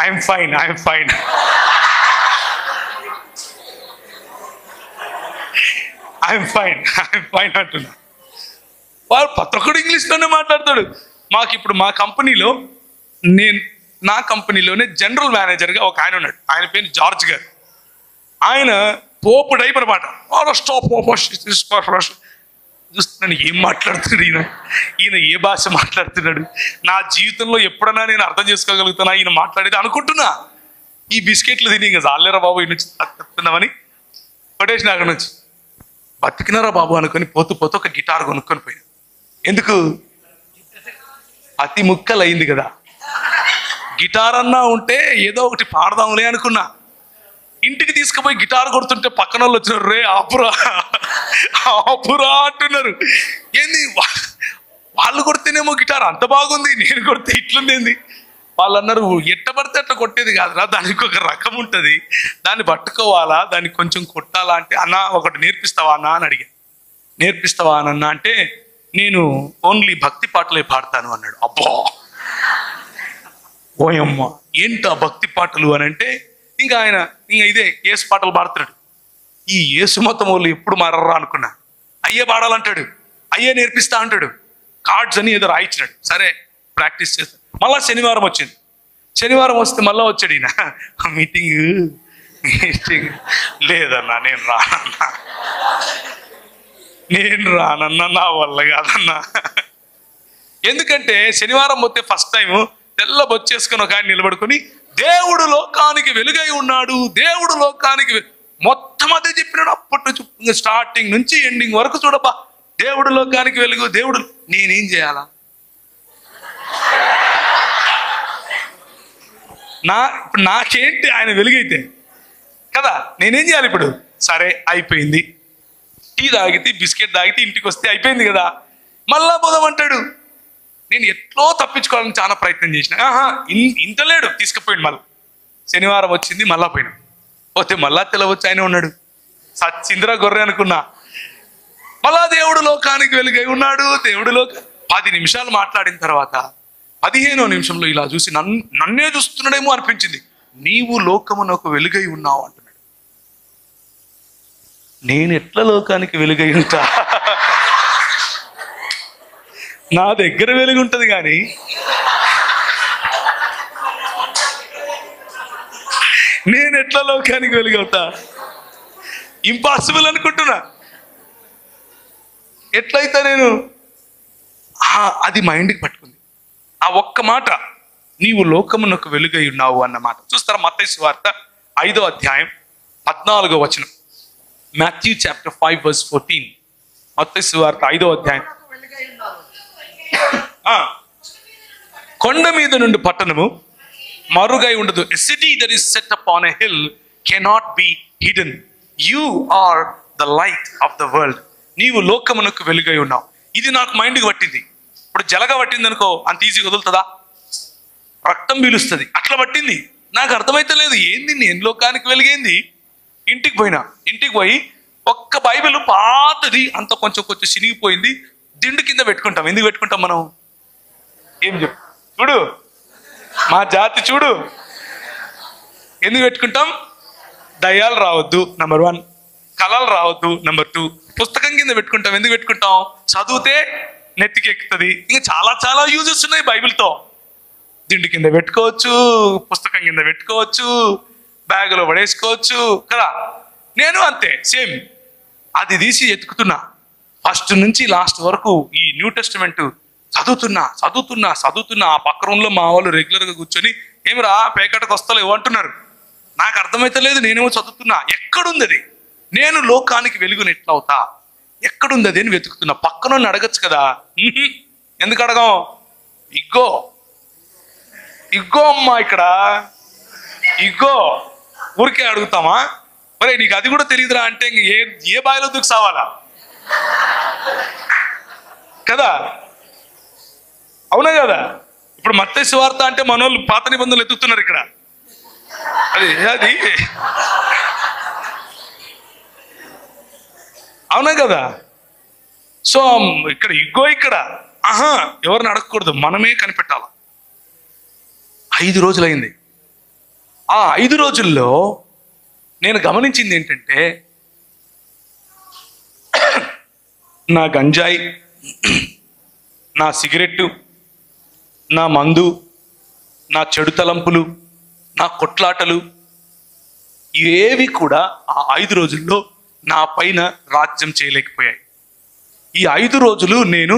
I'm fine అంటున్నా. వాడు ప్రతి ఒక్కడు ఇంగ్లీష్లోనే మాట్లాడతాడు. ఇప్పుడు మా కంపెనీలో నా కంపెనీలోనే జనరల్ మేనేజర్గా ఒక ఆయన ఉన్నాడు. ఆయన పేరు జార్జ్ గారు. ఆయన పోపు డైపర్ మాట చూస్తున్నాను, ఏం మాట్లాడుతున్నాడు ఈయన ఏ భాష మాట్లాడుతున్నాడు, నా జీవితంలో ఎప్పుడన్నా నేను అర్థం చేసుకోగలుగుతానా ఈయన మాట్లాడేది అనుకుంటున్నా. ఈ బిస్కెట్లు తిని ఇంకా చాలేరా బాబు ఈ నుంచి తిందామని పడేసిన అక్కడ నుంచి బతికినారా బాబు అనుకొని పోతూ ఒక గిటార్ కొనుక్కొని పోయాను. ఎందుకు? అతి ముక్కలు అయింది కదా, గిటార్ అన్నా ఉంటే ఏదో ఒకటి పాడదాంలే అనుకున్నా. ఇంటికి తీసుకుపోయి గిటార్ కొడుతుంటే పక్కన వాళ్ళు వచ్చినారు, రే ఆపురా అంటున్నారు. ఏంది వాళ్ళు కొడితేనేమో గిటార్ అంత బాగుంది, నేను కొడితే ఇట్లుంది ఏంది? వాళ్ళు అన్నారు, ఎట్ట పడితే అట్లా కొట్టేది కాదురా, దానికి ఒక రకం ఉంటుంది, దాన్ని పట్టుకోవాలా, దాన్ని కొంచెం కొట్టాలా అంటే, అన్న ఒకటి నేర్పిస్తావా అన్న అని అడిగా. నేర్పిస్తావా అన్న అంటే, నేను ఓన్లీ భక్తి పాటలే పాడతాను అన్నాడు. అబ్బా ఓయమ్మ ఏంటా భక్తి పాటలు అని అంటే, ఇంకా ఆయన ఇదే యేసు పాటలు పాడుతున్నాడు. ఈ యేసు మతం వాళ్ళు ఎప్పుడు మారరా అనుకున్నా. అయ్యే పాడాలంటాడు, అయ్యే నేర్పిస్తా అంటాడు, కార్డ్స్ అని ఏదో రాయించినాడు. సరే ప్రాక్టీస్ చేస్తాడు. మళ్ళా శనివారం వచ్చింది. శనివారం వస్తే మళ్ళా వచ్చాడు ఈయన, మీటింగ్ లేదన్నా నేను రానన్నా నా వల్ల కాదన్నా. ఎందుకంటే శనివారం పోతే ఫస్ట్ టైం తెల్ల బొచ్చేసుకుని ఒక ఆయన నిలబడుకొని, దేవుడు లోకానికి వెలుగై ఉన్నాడు, దేవుడు లోకానికి మొత్తం అదే చెప్పినాడు. అప్పటి నుంచి స్టార్టింగ్ నుంచి ఎండింగ్ వరకు చూడబ్బా, దేవుడు లోకానికి వెలుగు, దేవుడు. నేనేం చేయాలా? ఇప్పుడు నాకేంటి ఆయన వెలుగైతే కదా, నేనేం చేయాలి ఇప్పుడు? సరే అయిపోయింది, టీ తాగితే బిస్కెట్ తాగితే ఇంటికి వస్తే అయిపోయింది కదా, మళ్ళా పోదామంటాడు. నేను ఎట్లో తప్పించుకోవాలని చాలా ప్రయత్నం చేసిన. ఇంత లేడు, తీసుకుపోయాడు. మళ్ళీ శనివారం వచ్చింది, మళ్ళా పోయినా. పోతే మళ్ళా తెలవచ్చు ఆయన ఉన్నాడు. సచ్చింద్రా గొర్రె అనుకున్నా. మళ్ళా దేవుడు లోకానికి వెలుగై ఉన్నాడు, దేవుడు 10 నిమిషాలు మాట్లాడిన తర్వాత 15వ నిమిషంలో ఇలా చూసి నన్నే చూస్తున్నాడేమో అనిపించింది. నీవు లోకమునకు వెలుగై ఉన్నావు అంటున్నాడు. నేను ఎట్లా లోకానికి వెలుగై ఉంటా? నా దగ్గర వెలుగు ఉంటుంది కానీ నేను ఎట్లా లోకానికి వెలుగవుతా? ఇంపాసిబుల్ అనుకుంటున్నా. ఎట్లయితే నేను అది మైండ్కి పట్టుకుంది. ఆ ఒక్క మాట, నీవు లోకమునకు వెలుగై ఉన్నావు అన్నమాట. చూస్తారా మత్తయి సువార్త 5వ అధ్యాయం 14వ వచనం. Matthew chapter 5:14. మత్తయి సువార్త 5వ అధ్యాయం. కొండ మీద నుండి పట్టణము మరుగై ఉండదు. A city that is set upon a hill cannot be hidden. You are the light of the world. నీవు లోకమునకు వెలుగై ఉన్నావు. ఇది నాకు మైండ్కి పట్టింది. ఇప్పుడు జలగా పట్టింది అనుకో, అంత ఈజీగా వదులుతుందా? రక్తం పీలుస్తుంది. అట్లా పట్టింది. నాకు అర్థమైతే లేదు, ఏంది నేను లోకానికి వెలిగేంది. ఇంటికి పోయి ఒక్క బైబిల్ పాతది, అంత కొంచెం చినిగిపోయింది, దిండు కింద పెట్టుకుంటాం. ఎందుకు పెట్టుకుంటాం మనం? ఏం చెప్పు చూడు, మా జాతి చూడు, ఎందుకు పెట్టుకుంటాం? దయ్యాలు రావద్దు నెంబర్ 1, కళలు రావద్దు నెంబర్ 2. పుస్తకం కింద పెట్టుకుంటాం. ఎందుకు పెట్టుకుంటాం? చదివితే నెత్తికి ఎక్కుతుంది. ఇంకా చాలా యూజెస్ ఉన్నాయి బైబిల్తో. దిండు కింద పెట్టుకోవచ్చు, పుస్తకం కింద పెట్టుకోవచ్చు, బ్యాగులో పడేసుకోవచ్చు కదా. నేను అంతే సేమ్. అది తీసి ఎత్తుకుతున్నా, ఫస్ట్ నుంచి లాస్ట్ వరకు ఈ న్యూ టెస్టిమెంట్ చదువుతున్నా. ఆ పక్క రూమ్లో మా వాళ్ళు రెగ్యులర్గా కూర్చొని, ఏమిరా పేకటకు వస్తలేవు అంటున్నారు. నాకు అర్థమైతే లేదు, నేనేమో చదువుతున్నా. ఎక్కడుంది అది? నేను లోకానికి వెలుగుని ఎట్లా అవుతా? ఎక్కడుంది అది అని వెతుకుతున్నా. పక్కన అడగచ్చు కదా. ఎందుకు అడగం? ఇగ్గో అమ్మా, ఇక్కడ ఇగ్గో. ఊరికే అడుగుతామా? మరి నీకు అది కూడా తెలియదురా అంటే ఏ బాయిలో దూకు సావాలా కదా? అవునా కదా? ఇప్పుడు మత్తయి సువార్త అంటే మనోళ్ళు పాత నిబంధనలు ఎత్తుతున్నారు ఇక్కడ. అది అవునా కదా? సో ఇక్కడ ఎవరిని అడగకూడదు, మనమే కనిపెట్టాలి. 5 రోజులైంది. ఆ 5 రోజుల్లో నేను గమనించింది ఏంటంటే, నా గంజాయి, నా సిగరెట్టు, నా మందు, నా చెడు తలంపులు, నా కొట్లాటలు ఏవి కూడా ఆ 5 రోజుల్లో నా పైన రాజ్యం చేయలేకపోయాయి. ఈ 5 రోజులు నేను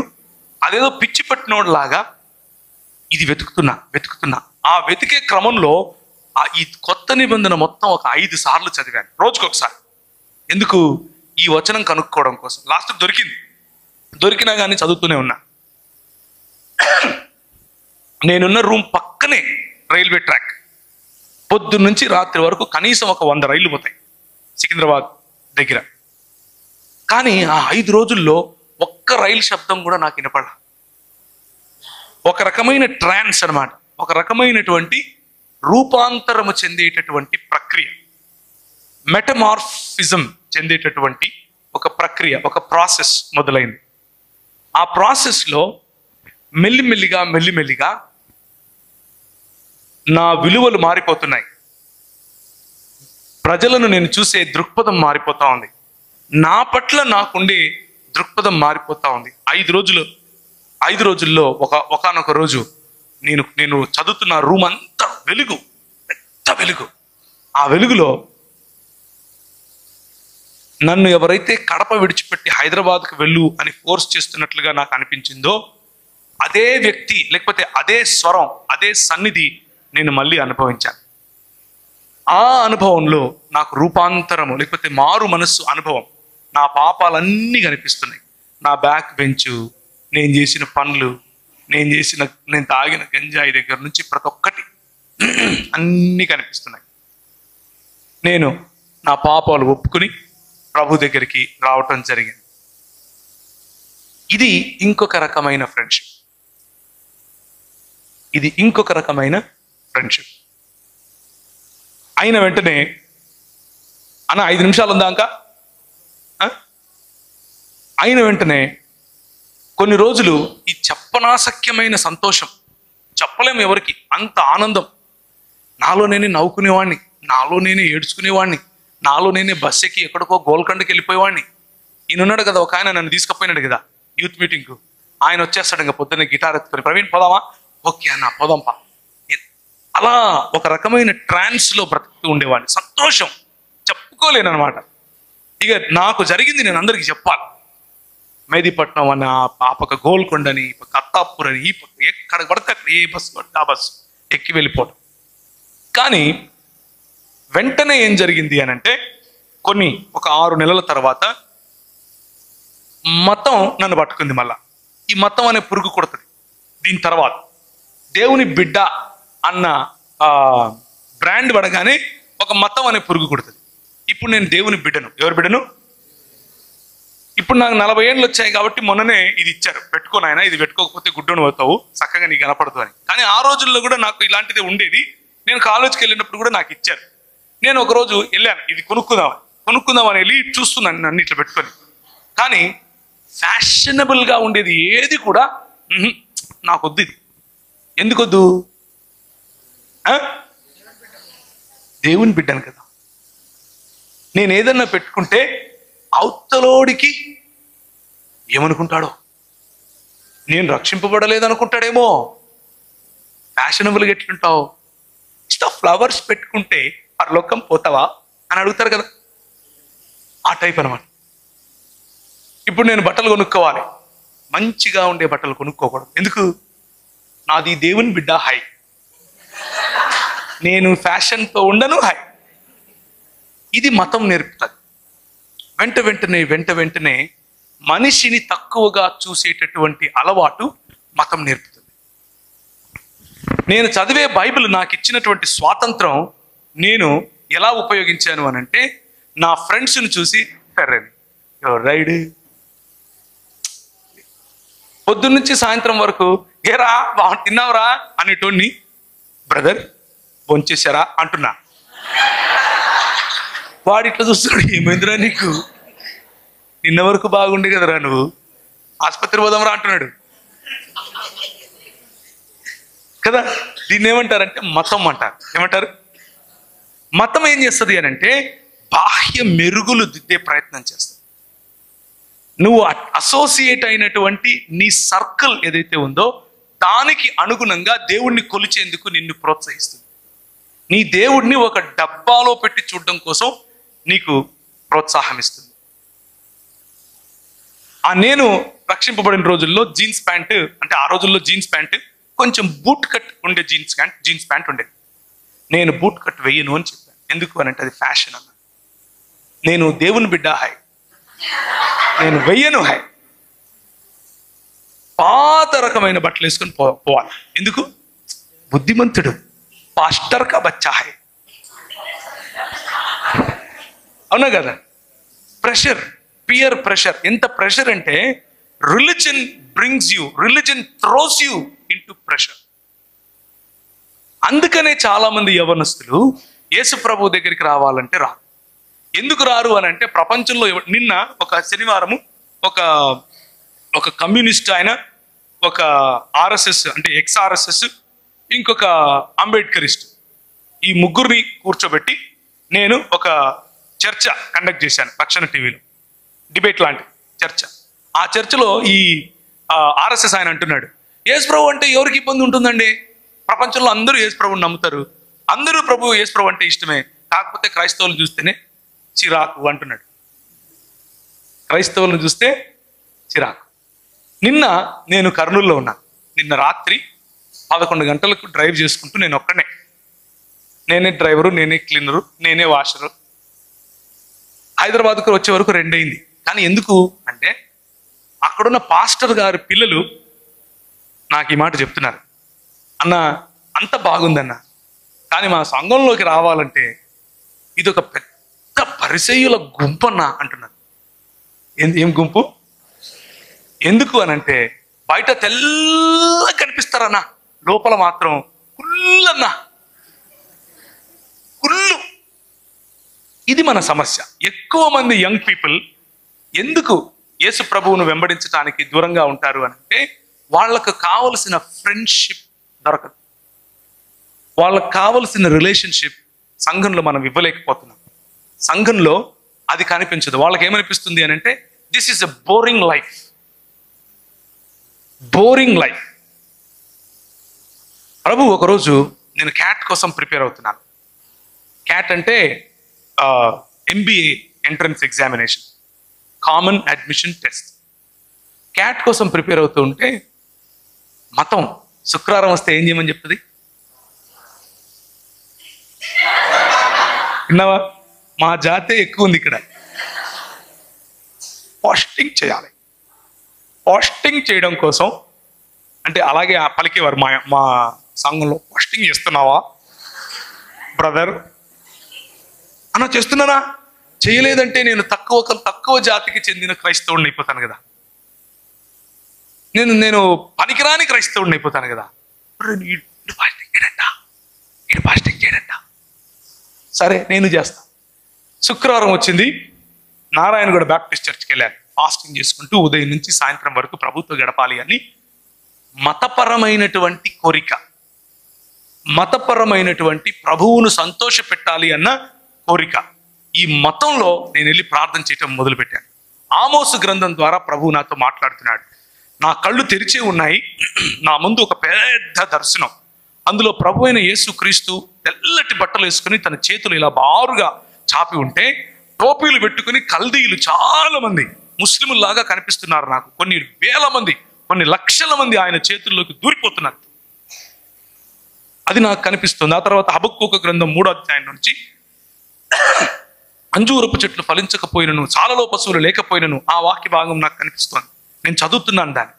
అదేదో పిచ్చి పట్టినోడ్లాగా ఇది వెతుకుతున్నా. ఆ వెతికే క్రమంలో ఈ కొత్త నిబంధన మొత్తం ఒక 5 సార్లు చదివాను, రోజుకొకసారి. ఎందుకు? ఈ వచనం కనుక్కోవడం కోసం. లాస్ట్ దొరికినా కానీ చదువుతూనే ఉన్నా. నేనున్న రూమ్ పక్కనే రైల్వే ట్రాక్. పొద్దున్న నుంచి రాత్రి వరకు కనీసం ఒక 100 రైళ్లు పోతాయి సికింద్రాబాద్ దగ్గర. కానీ ఆ 5 రోజుల్లో ఒక్క రైలు శబ్దం కూడా నాకు వినపడ. ఒక రకమైన ట్రాన్స్ అన్నమాట, ఒక రకమైనటువంటి రూపాంతరము చెందేటటువంటి ప్రక్రియ, మెటమార్ఫిజం చెందేటటువంటి ఒక ప్రక్రియ, ఒక ప్రాసెస్ మొదలైంది. ఆ ప్రాసెస్లో మెల్లిమెల్లిగా నా విలువలు మారిపోతున్నాయి. ప్రజలను నేను చూసే దృక్పథం మారిపోతా ఉంది. నా పట్ల నాకుండే దృక్పథం మారిపోతా ఉంది. 5 రోజుల్లో ఒకానొక రోజు నేను చదువుతున్న రూమ్ అంతా పెద్ద వెలుగు. ఆ వెలుగులో నన్ను ఎవరైతే కడప విడిచిపెట్టి హైదరాబాద్కు వెళ్ళు అని ఫోర్స్ చేస్తున్నట్లుగా నాకు అనిపించిందో, అదే వ్యక్తి లేకపోతే అదే స్వరం, అదే సన్నిధి నేను మళ్ళీ అనుభవించాను. ఆ అనుభవంలో నాకు రూపాంతరము లేకపోతే మారు మనస్సు అనుభవం. నా పాపాలన్నీ కనిపిస్తున్నాయి. నా బ్యాక్ బెంచు, నేను చేసిన పనులు, నేను తాగిన గంజాయి దగ్గర నుంచి ప్రతి ఒక్కటి అన్నీ కనిపిస్తున్నాయి. నేను నా పాపాలు ఒప్పుకుని ప్రభు దగ్గరికి రావటం జరిగింది. ఇది ఇంకొక రకమైన ఫ్రెండ్షిప్. అయిన వెంటనే అన్న 5 నిమిషాలు ఉందాక అయిన వెంటనే కొన్ని రోజులు ఈ చెప్పనాశక్యమైన సంతోషం, చెప్పలేము ఎవరికి, అంత ఆనందం. నాలో నేనే నవ్వుకునేవాడిని, నాలో నేనే ఏడ్చుకునేవాడిని, నాలో నేనే బస్ ఎక్కి ఎక్కడికో గోల్కొండకి వెళ్ళిపోయేవాడిని. ఈయనున్నాడు కదా, ఒక ఆయన నన్ను తీసుకుపోయినాడు కదా యూత్ మీటింగ్కు. ఆయన వచ్చేస్తాడు ఇంకా పొద్దున్నే గిటార్ ఎత్తుకొని, ప్రవీణ్ పోదామా? ఓకే అన్న పోదాంపా. అలా ఒక రకమైన ట్రాన్స్లో బ్రతుకుతూ ఉండేవాడిని. సంతోషం చెప్పుకోలేను అనమాట. ఇక నాకు జరిగింది నేను అందరికీ చెప్పాలి. మెహదీపట్నం అని, ఆ పక్క గోల్కొండని, ఈ పక్క అత్తాపూర్ అని, ఈ పక్క ఎక్కడ పడితే అక్కడ ఏ బస్సు పడితే ఆ బస్సు ఎక్కి వెళ్ళిపోవడం. కానీ వెంటనే ఏం జరిగింది అని అంటే, ఒక 6 నెలల తర్వాత మతం నన్ను పట్టుకుంది. మళ్ళా ఈ మతం అనే పురుగు కొడుతుంది. దీని తర్వాత దేవుని బిడ్డ అన్న బ్రాండ్ పడగానే ఒక మతం అనే పురుగు కొడుతుంది. ఇప్పుడు నేను దేవుని బిడ్డను. ఎవరి బిడ్డను? ఇప్పుడు నాకు 40 ఏళ్ళు వచ్చాయి కాబట్టి మొన్ననే ఇది ఇచ్చారు, పెట్టుకో నాయనా, ఇది పెట్టుకోకపోతే గుడ్డను పోతావు, చక్కగా నీకు కనపడదు అని. కానీ ఆ రోజుల్లో కూడా నాకు ఇలాంటిదే ఉండేది. నేను కాలేజ్కి వెళ్ళినప్పుడు కూడా నాకు ఇచ్చారు. నేను ఒకరోజు వెళ్ళాను, ఇది కొనుక్కుందామని వెళ్ళి చూస్తున్నాను నన్ను ఇట్లా పెట్టుకొని. కానీ ఫ్యాషనబుల్గా ఉండేది ఏది కూడా నాకొద్దు. ఇది ఎందుకొద్దు? దేవుని బిడ్డను కదా. నేను ఏదన్నా పెట్టుకుంటే అవతలోడికి ఏమనుకుంటాడో, నేను రక్షింపబడలేదనుకుంటాడేమో. ఫ్యాషనబుల్గా ఎట్లుంటావు? ఫ్లవర్స్ పెట్టుకుంటే పరలోకం పోతావా అని అడుగుతారు కదా, ఆ టైప్ అనమాట. ఇప్పుడు నేను బట్టలు కొనుక్కోవాలి, మంచిగా ఉండే బట్టలు కొనుక్కోకూడదు. ఎందుకు? నాది దేవుని బిడ్డ హై, నేను ఫ్యాషన్తో ఉండను హై. ఇది మతం నేర్పుతుంది. వెంటనే మనిషిని తక్కువగా చూసేటటువంటి అలవాటు మతం నేర్పుతుంది. నేను చదివే బైబిల్ నాకు ఇచ్చినటువంటి స్వాతంత్రం నేను ఎలా ఉపయోగించాను అని అంటే, నా ఫ్రెండ్స్ని చూసి రైడ్ పొద్దున్నుంచి సాయంత్రం వరకు ఏరా తిన్నావురా అనేటోడిని బ్రదర్ భోంచేశారా అంటున్నా. వాడు ఇట్లా చూస్తున్నాడు, ఏమైందిరా నీకు, నిన్న వరకు బాగుండే కదరా, నువ్వు ఆసుపత్రి పోదాంరా అంటున్నాడు కదా. దీన్ని ఏమంటారంటే మతం అంటారు. ఏమంటారు? మతం ఏం చేస్తుంది అని అంటే బాహ్య మెరుగులు దిద్దే ప్రయత్నం చేస్తుంది. నువ్వు అసోసియేట్ అయినటువంటి నీ సర్కిల్ ఏదైతే ఉందో దానికి అనుగుణంగా దేవుణ్ణి కొలిచేందుకు నిన్ను ప్రోత్సహిస్తుంది. నీ దేవుడిని ఒక డబ్బాలో పెట్టి చూడడం కోసం నీకు ప్రోత్సాహం ఇస్తుంది. నేను రక్షింపబడిన రోజుల్లో జీన్స్ ప్యాంట్, అంటే ఆ రోజుల్లో జీన్స్ ప్యాంట్ కొంచెం బూట్ కట్ ఉండే జీన్స్ ప్యాంట్ ఉండేది. నేను బూట్ కట్ వేయను అని చెప్పాను. ఎందుకు అని అంటే అది ఫ్యాషన్ అన్న. నేను దేవుని బిడ్డ హై, నేను వెయ్యను హై. పాత రకమైన బట్టలు వేసుకొని పోవాలి. ఎందుకు? బుద్ధిమంతుడు పాస్టర్ కా బచ్చా హై. అవునా కదా? Pressure, peer pressure. ఎంత ప్రెషర్ అంటే religion brings you, religion throws you into pressure. అందుకనే చాలా మంది యవనస్తులు యేసు ప్రభు దగ్గరికి రావాలంటే రారు. ఎందుకు రారు అని అంటే ప్రపంచంలో నిన్న ఒక శనివారము ఒక కమ్యూనిస్ట్ ఆయన, ఒక ఆర్ఎస్ఎస్ అంటే ఎక్స్ఆర్ఎస్ఎస్, ఇంకొక అంబేద్కరిస్ట్, ఈ ముగ్గురిని కూర్చోబెట్టి నేను ఒక చర్చ కండక్ట్ చేశాను రక్షణ టీవీలో. డిబేట్ లాంటి చర్చ. ఆ చర్చలో ఈ ఆర్ఎస్ఎస్ ఆయన అంటున్నాడు, యేసు ప్రభు అంటే ఎవరికి ఇబ్బంది ఉంటుందండి? ప్రపంచంలో అందరూ యేసు ప్రభుని నమ్ముతారు, అందరూ యేసు ప్రభు అంటే ఇష్టమే, కాకపోతే క్రైస్తవులు చూస్తేనే చిరాకు అంటున్నాడు. క్రైస్తవులను చూస్తే చిరాకు. నిన్న నేను కర్నూలులో ఉన్నాను. నిన్న రాత్రి 11 గంటలకు డ్రైవ్ చేసుకుంటూ నేను ఒక్కనే, నేనే డ్రైవరు, నేనే క్లీనరు, నేనే వాషరు. హైదరాబాద్కు వచ్చే వరకు 2 అయింది. కానీ ఎందుకు అంటే అక్కడున్న పాస్టర్ గారి పిల్లలు నాకు ఈ మాట చెప్తున్నారు, అన్న అంత బాగుందన్న, కానీ మా సంఘంలోకి రావాలంటే ఇది ఒక పెద్ద పరిసయ్యుల గుంపన్న అంటున్నారు. ఏం గుంపు? ఎందుకు అనంటే బయట తెల్ల కనిపిస్తారన్నా, లోపల మాత్రం కుళ్ళన్నా, కుళ్ళు. ఇది మన సమస్య. ఎక్కువ మంది యంగ్ పీపుల్ ఎందుకు యేసు ప్రభువును వెంబడించడానికి దూరంగా ఉంటారు అంటే వాళ్ళకు కావలసిన ఫ్రెండ్షిప్ దొరకదు, వాళ్ళకు కావలసిన రిలేషన్షిప్ సంఘంలో మనం ఇవ్వలేకపోతున్నాం. సంఘంలో అది కనిపించదు. వాళ్ళకి ఏమనిపిస్తుంది అని అంటే this is a boring life, boring life. Prabhu ఒకరోజు నేను క్యాట్ కోసం ప్రిపేర్ అవుతున్నాను. క్యాట్ అంటే MBA entrance examination, common admission test. CAT కోసం ప్రిపేర్ అవుతూ ఉంటే మతం శుక్రవారం వస్తే ఏం చేయమని చెప్తుంది? విన్నావా? మా జాతే ఎక్కువ ఉంది ఇక్కడ. పోస్టింగ్ చేయాలి. పోస్టింగ్ చేయడం కోసం అంటే అలాగే పలికేవారు మా సంఘంలో, పోస్టింగ్ చేస్తున్నావా బ్రదర్ అన్న? చేస్తున్నానా? చేయలేదంటే నేను తక్కువ జాతికి చెందిన క్రైస్తవుడిని అయిపోతాను కదా, నేను పనికిరాని క్రైస్తవుడిని అయిపోతాను కదా. పాస్టింగ్ చేయడంట. సరే నేను చేస్తా. శుక్రవారం వచ్చింది, నారాయణగూడ బ్యాప్టిస్ట్ చర్చ్కి వెళ్ళాను. ఫాస్టింగ్ చేసుకుంటూ ఉదయం నుంచి సాయంత్రం వరకు ప్రభుత్వ గడపాలి అని మతపరమైనటువంటి కోరిక, మతపరమైనటువంటి ప్రభువును సంతోష పెట్టాలి అన్న కోరిక. ఈ మతంలో నేను వెళ్ళి ప్రార్థన చేయటం మొదలుపెట్టాను. ఆమోసు గ్రంథం ద్వారా ప్రభువు నాతో మాట్లాడుతున్నాడు. నా కళ్ళు తెరిచే ఉన్నాయి. నా ముందు ఒక పెద్ద దర్శనం. అందులో ప్రభు అయిన యేసు క్రీస్తు తెల్లటి బట్టలు వేసుకుని తన చేతులు ఇలా బారుగా చాపి ఉంటే, టోపీలు పెట్టుకుని కల్దీయులు చాలా మంది ముస్లింలాగా కనిపిస్తున్నారు నాకు. కొన్ని వేల మంది, కొన్ని లక్షల మంది ఆయన చేతుల్లోకి దూరిపోతున్నారు. అది నాకు కనిపిస్తుంది. ఆ తర్వాత హబక్కూకు గ్రంథం 3వ అధ్యాయం నుంచి అంజూరపు చెట్లు ఫలించకపోయినను, చాలలో పశువులు లేకపోయినను, ఆ వాక్య భాగం నాకు కనిపిస్తోంది. నేను చదువుతున్నాను దాన్ని.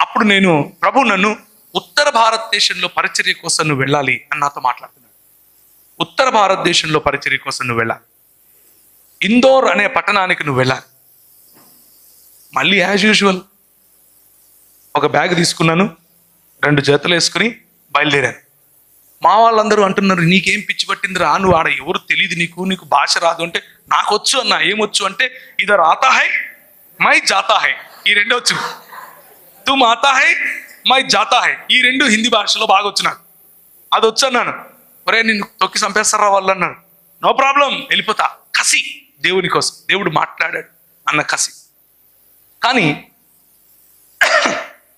అప్పుడు నేను ప్రభు నన్ను ఉత్తర భారతదేశంలో పరిచర్య కోసం నువ్వు వెళ్ళాలి అని నాతో మాట్లాడుతున్నాడు. ఉత్తర భారతదేశంలో పరిచర్య కోసం నువ్వు వెళ్ళాలి, ఇందోర్ అనే పట్టణానికి నువ్వు వెళ్ళాలి. మళ్ళీ యాజ్ యూజువల్ ఒక బ్యాగ్ తీసుకున్నాను, 2 జతలు వేసుకుని బయలుదేరాను. మా వాళ్ళందరూ అంటున్నారు, నీకేం పిచ్చి పట్టిందిరా, నువ్వు ఆడ ఎవరు తెలియదు, నీకు భాష రాదు అంటే, నాకు వచ్చు అన్న. ఏమొచ్చు అంటే, ఇదర్ ఆతా హై మై జాతా హై, ఈ 2 వచ్చు. తుమ్ ఆతా హై మై జాతా హై, ఈ రెండు హిందీ భాషలో బాగా వచ్చు నాకు. అది వచ్చు అన్నాను. ఒరే నిన్ను తొక్కి చంపేస్తారా వాళ్ళు అన్నాడు. నో ప్రాబ్లం, వెళ్ళిపోతా. కసి, దేవుని కోసం, దేవుడు మాట్లాడాడు అన్న కసి. కానీ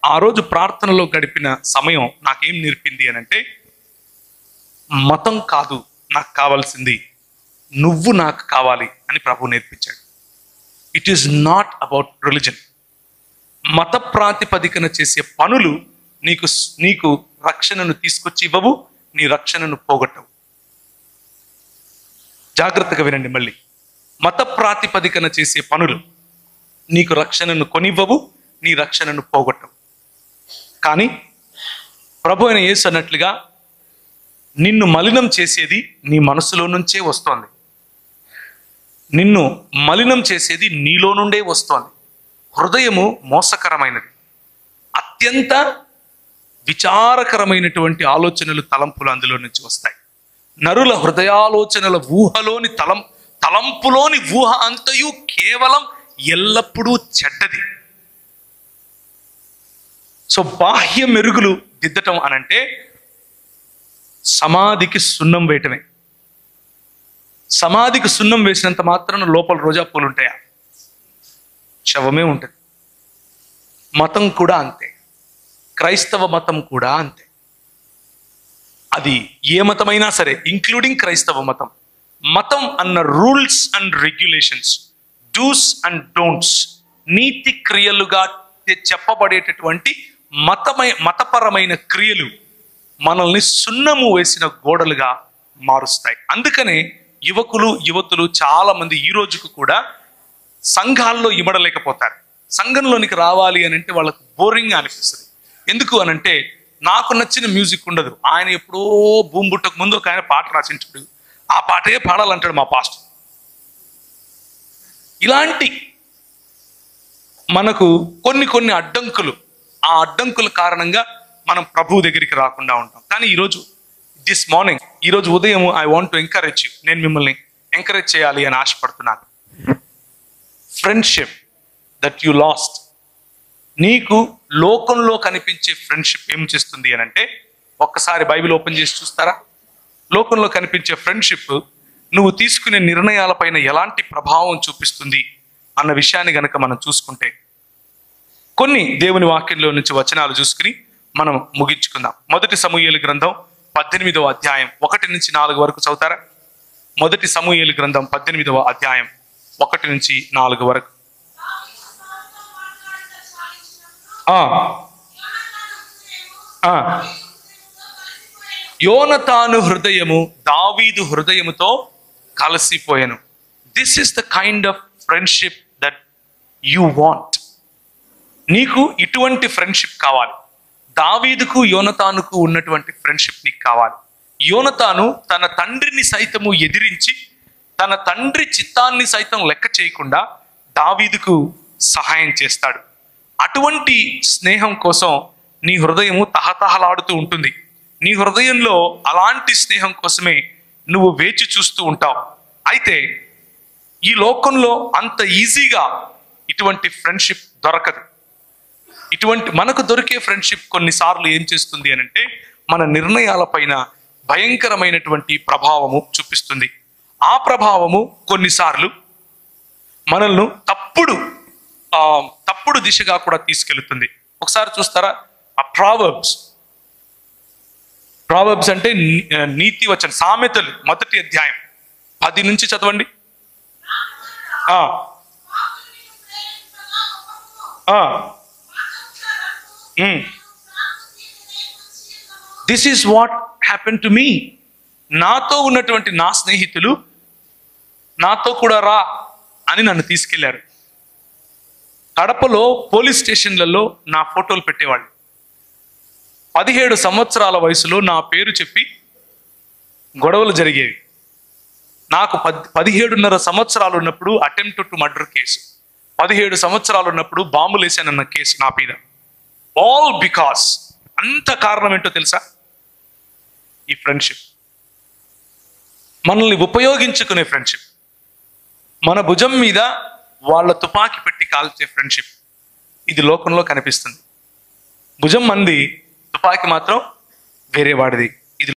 ఆ రోజు ప్రార్థనలో గడిపిన సమయం నాకేం నేర్పింది అని అంటే, మతం కాదు నాకు కావాల్సింది, నువ్వు నాకు కావాలి అని ప్రభు నేర్పించాడు. It is not about religion. మత ప్రాతిపదికన చేసే పనులు నీకు రక్షణను తీసుకొచ్చి ఇవ్వవు, నీ రక్షణను పోగొట్టవు. జాగ్రత్తగా వినండి మళ్ళీ. మత ప్రాతిపదికన చేసే పనులు నీకు రక్షణను కొనివ్వవు, నీ రక్షణను పోగొట్టవు. కానీ ప్రభు అయిన యేసు అన్నట్లుగా నిన్ను మలినం చేసేది నీ మనసులో నుంచే వస్తోంది. నిన్ను మలినం చేసేది నీలో నుండే వస్తోంది. హృదయము మోసకరమైనది. అత్యంత విచారకరమైనటువంటి ఆలోచనలు, తలంపులు అందులో నుంచి వస్తాయి. నరుల హృదయాలోచనల ఊహలోని తలంపులోని ఊహ అంతయు కేవలం ఎల్లప్పుడూ చెడ్డది. సో బాహ్య మెరుగులు దిద్దటం అనంటే సమాధికి సున్నం వేయటమే. సమాధికి సున్నం వేసినంత మాత్రాన లోపల రోజా పూలు ఉంటాయా? శవమే ఉంటుంది. మతం కూడా అంతే, క్రైస్తవ మతం కూడా అంతే. అది ఏ మతమైనా సరే, ఇంక్లూడింగ్ క్రైస్తవ మతం. మతం అన్న rules and regulations, do's and don'ts, నీతి క్రియలుగా చెప్పబడేటటువంటి మతపరమైన క్రియలు మనల్ని సున్నము వేసిన గోడలుగా మారుస్తాయి. అందుకనే యువతులు చాలా మంది ఈ రోజుకు కూడా సంఘాల్లో ఇమడలేకపోతారు. సంఘంలోనికి రావాలి అని అంటే వాళ్ళకు బోరింగ్ అనిపిస్తుంది. ఎందుకు అనంటే, నాకు నచ్చిన మ్యూజిక్ ఉండదు. ఆయన ఎప్పుడో భూమి పుట్టక ముందు ఒక ఆయన పాట రాసింటాడు, ఆ పాటే పాడాలంటాడు మా పాస్టర్. ఇలాంటి మనకు కొన్ని అడ్డంకులు, ఆ అడ్డంకుల కారణంగా మనం ప్రభువు దగ్గరికి రాకుండా ఉంటాం. కానీ ఈరోజు ఉదయం I want to encourage you. నేను మిమ్మల్ని ఎంకరేజ్ చేయాలి అని ఆశపడుతున్నాను. ఫ్రెండ్షిప్ దట్ యు లాస్ట్, నీకు లోకంలో కనిపించే ఫ్రెండ్షిప్ ఏం చేస్తుంది అని అంటే, ఒక్కసారి బైబిల్ ఓపెన్ చేసి చూస్తారా? లోకంలో కనిపించే ఫ్రెండ్షిప్ నువ్వు తీసుకునే నిర్ణయాలపైన ఎలాంటి ప్రభావం చూపిస్తుంది అన్న విషయాన్ని గనక మనం చూసుకుంటే, కొన్ని దేవుని వాక్యంలో నుంచి వచనాలు చూసుకుని మనం ముగించుకుందాం. 1 సమూయేలు గ్రంథం 18వ అధ్యాయం 1 నుంచి 4 వరకు చదువుతారా? 1 సమూయేలు గ్రంథం 18వ అధ్యాయం 1 నుంచి 4 వరకు. యోనతాను హృదయము దావీదు హృదయముతో కలిసిపోయెను. This is the kind of friendship that you want. నీకు ఇటువంటి ఫ్రెండ్షిప్ కావాలి. దావీదుకు యోనతానుకు ఉన్నటువంటి ఫ్రెండ్షిప్ నీకు కావాలి. యోనతాను తన తండ్రిని సైతము ఎదిరించి, తన తండ్రి చిత్తాన్ని సైతం లెక్క చేయకుండా దావీదుకు సహాయం చేస్తాడు. అటువంటి స్నేహం కోసం నీ హృదయము తహతహలాడుతూ ఉంటుంది. నీ హృదయంలో అలాంటి స్నేహం కోసమే నువ్వు వేచి చూస్తూ ఉంటావు. అయితే ఈ లోకంలో అంత ఈజీగా ఇటువంటి ఫ్రెండ్షిప్ దొరకదు. ఇటువంటి మనకు దొరికే ఫ్రెండ్షిప్ కొన్నిసార్లు ఏం చేస్తుంది అని అంటే, మన నిర్ణయాలపైన భయంకరమైనటువంటి ప్రభావము చూపిస్తుంది. ఆ ప్రభావము కొన్నిసార్లు మనల్ని తప్పుడు దిశగా కూడా తీసుకెళ్తుంది. ఒకసారి చూస్తారా, ఆ ప్రావర్బ్స్ అంటే నీతి వచనం, సామెతలు 1వ అధ్యాయం 10 నుంచి చదవండి. This is what happen to me. నాతో ఉన్నటువంటి నా స్నేహితులు నాతో కూడా రా అని నన్ను తీసుకెళ్లారు. కడపలో పోలీస్ స్టేషన్లలో నా ఫోటోలు పెట్టేవాళ్ళు. 17 సంవత్సరాల వయసులో నా పేరు చెప్పి గొడవలు జరిగేవి. నాకు 17.5 సంవత్సరాలు ఉన్నప్పుడు అటెంప్ట్ టు మర్డర్ కేసు, 17 సంవత్సరాలు ఉన్నప్పుడు బాంబులు వేసానన్న కేసు నా మీద. ఆల్ బికాస్, అంత కారణం ఏంటో తెలుసా? ఈ ఫ్రెండ్షిప్, మనల్ని ఉపయోగించుకునే ఫ్రెండ్షిప్, మన భుజం మీద వాళ్ళ తుపాకీ పెట్టి కాల్చే ఫ్రెండ్షిప్. ఇది లోకంలో కనిపిస్తుంది. భుజం మంది, తుపాకీ మాత్రం వేరే వాడిది.